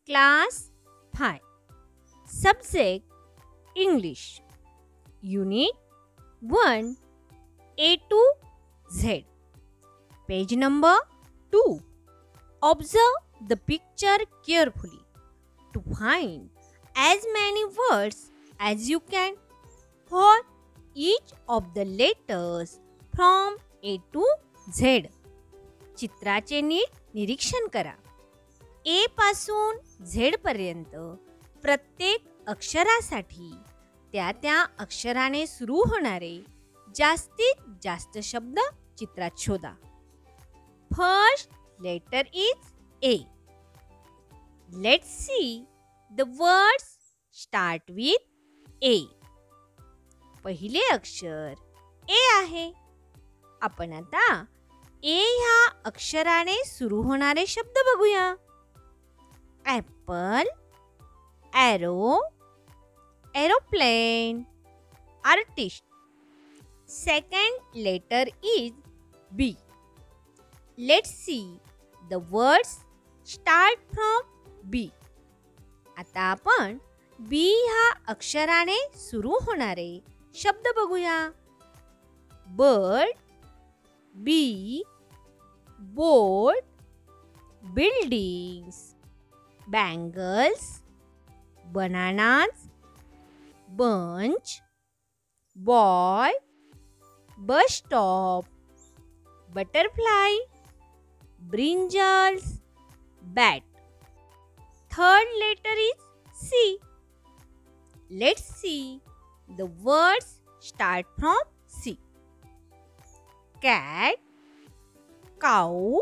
Class 5. Subject English. Unit 1 A to Z. Page number 2. Observe the picture carefully to find as many words as you can for each of the letters from A to Z. चित्राचे नीट निरीक्षण करा. ए पासून Z पर्यंत प्रत्येक अक्षरासाठी त्या अक्षराने सुरू होणारे जास्तीत जास्त शब्द चित्रात शोधा. First letter is A. Let's see the words start with A. पहिले अक्षर ए आहे. आपण आता ए ह्या अक्षराने सुरू होणारे शब्द बघूया. Apple, arrow, aeroplane, artist. Second letter is B. Let's see the words start from B. आता आपण बी ह्या अक्षराने सुरू होणारे शब्द बघूया. Bird, B, boat, buildings, bangles, bananas, bunch, boy, bus stop, butterfly, brinjals, bat. Third letter is C. Let's see the words start from C. Cat, cow,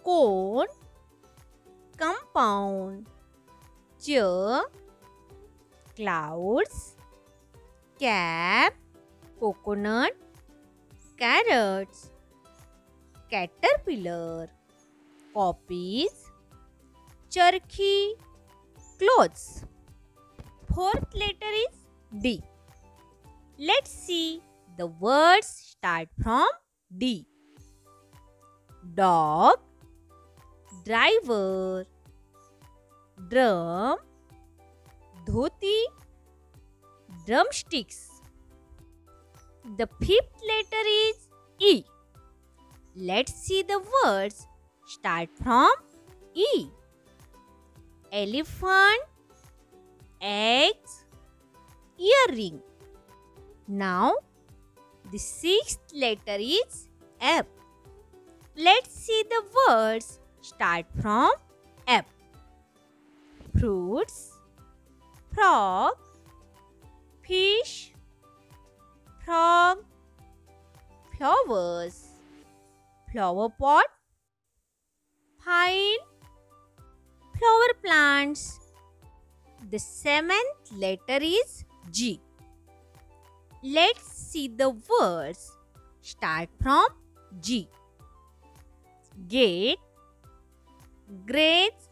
cone, compound, chair, clouds, cap, coconut, carrots, caterpillar, copies, churkey, clothes. Fourth letter is D. Let's see the words start from D. Dog, driver, drum, dhoti, drumsticks. The fifth letter is E. Let's see the words start from E. Elephant, eggs, earring. Now the sixth letter is F. Let's see the words start from F. Fruits, frog, fish, frog, flowers, flower pot, file, flower plants. The seventh letter is G. Let's see the words start from G. Gate, grapes,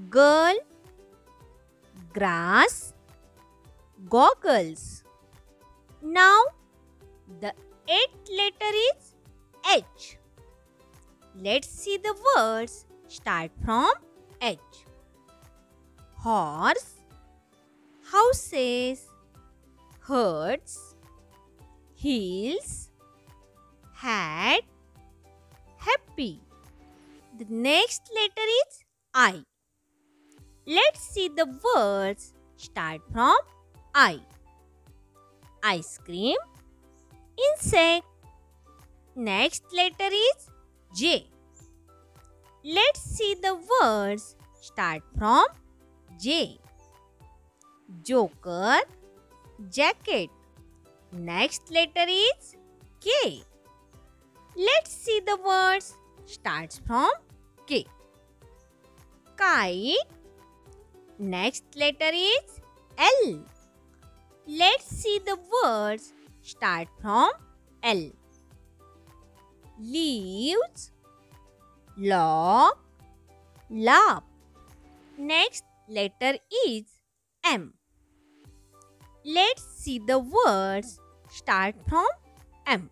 girl, grass, goggles. Now the eighth letter is H. Let's see the words start from H. Horse, houses, herds, hills, hat, happy. The next letter is I. Let's see the words start from I. Ice cream, insect. Next letter is J. Let's see the words start from J. Joker, jacket. Next letter is K. Let's see the words starts from K. Kite. Next letter is L. Let's see the words start from L. Leaves, log, laugh. Next letter is M. Let's see the words start from M.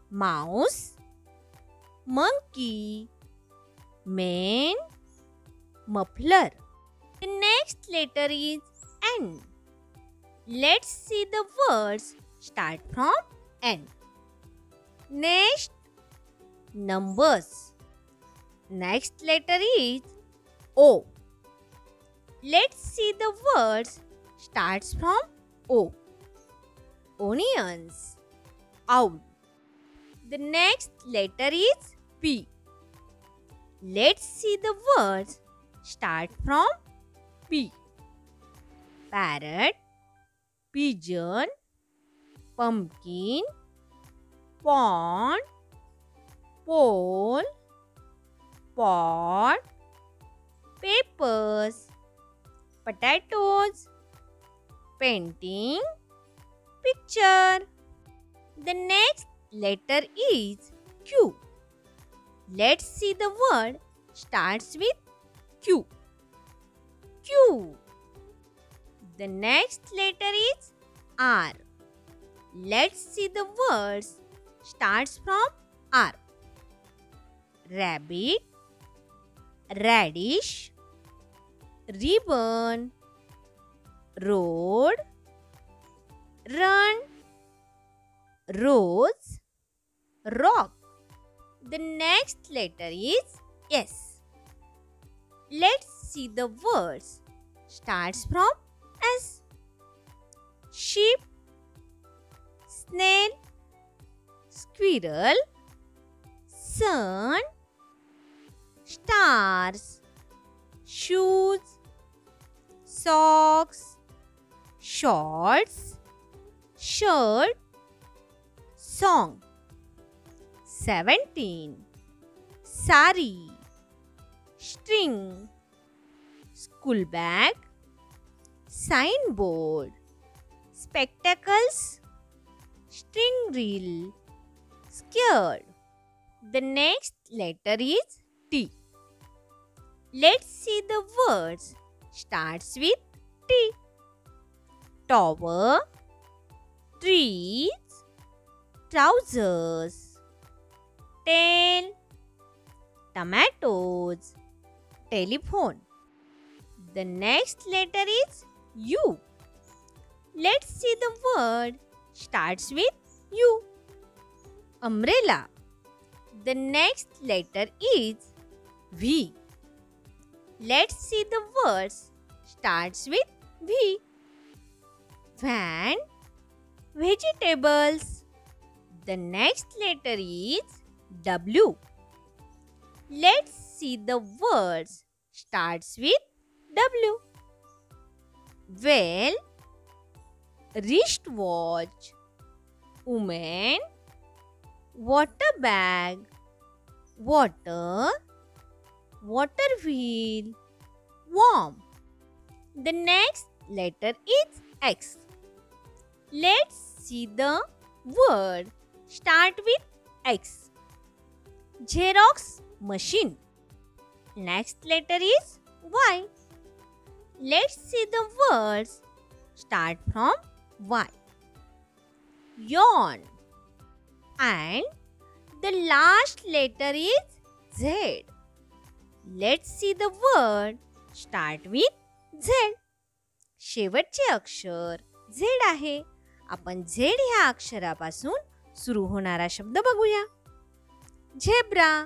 Mouse, monkey, man, muffler. The next letter is N. Let's see the words start from N. Next, numbers. Next letter is O. Let's see the words starts from O. Onions. Owl. The next letter is P. Let's see the words start from P. Parrot, pigeon, pumpkin, pond, pole, pot, papers, potatoes, painting, picture. The next letter is Q. Let's see the word starts with Q. Q. The next letter is R. Let's see the words starts from R. Rabbit, radish, ribbon, road, run, rose, rock. The next letter is S. Let's see the words starts from S. Sheep, snail, squirrel, sun, stars, shoes, socks, shorts, shirt, song. 17. Sari, string, school bag, signboard, spectacles, string reel, scared. The next letter is T. Let's see the words starts with T. Tower, trees, trousers, tail, tomatoes, telephone. The next letter is U. Let's see the word starts with U. Umbrella. The next letter is V. Let's see the words starts with V. Van, vegetables. The next letter is W. Let's see the words starts with W. Well, wristwatch, woman, water bag, water, water wheel, warm. The next letter is X. Let's see the word start with X. Xerox machine. Next letter is Y. Let's see the words start from Y. Yawn. And the last letter is Z. Let's see the word start with Z. शेवटचे अक्षर Z आहे. आपण Z ह्या अक्षरापासून सुरू होणारा शब्द बघूया. Zebra.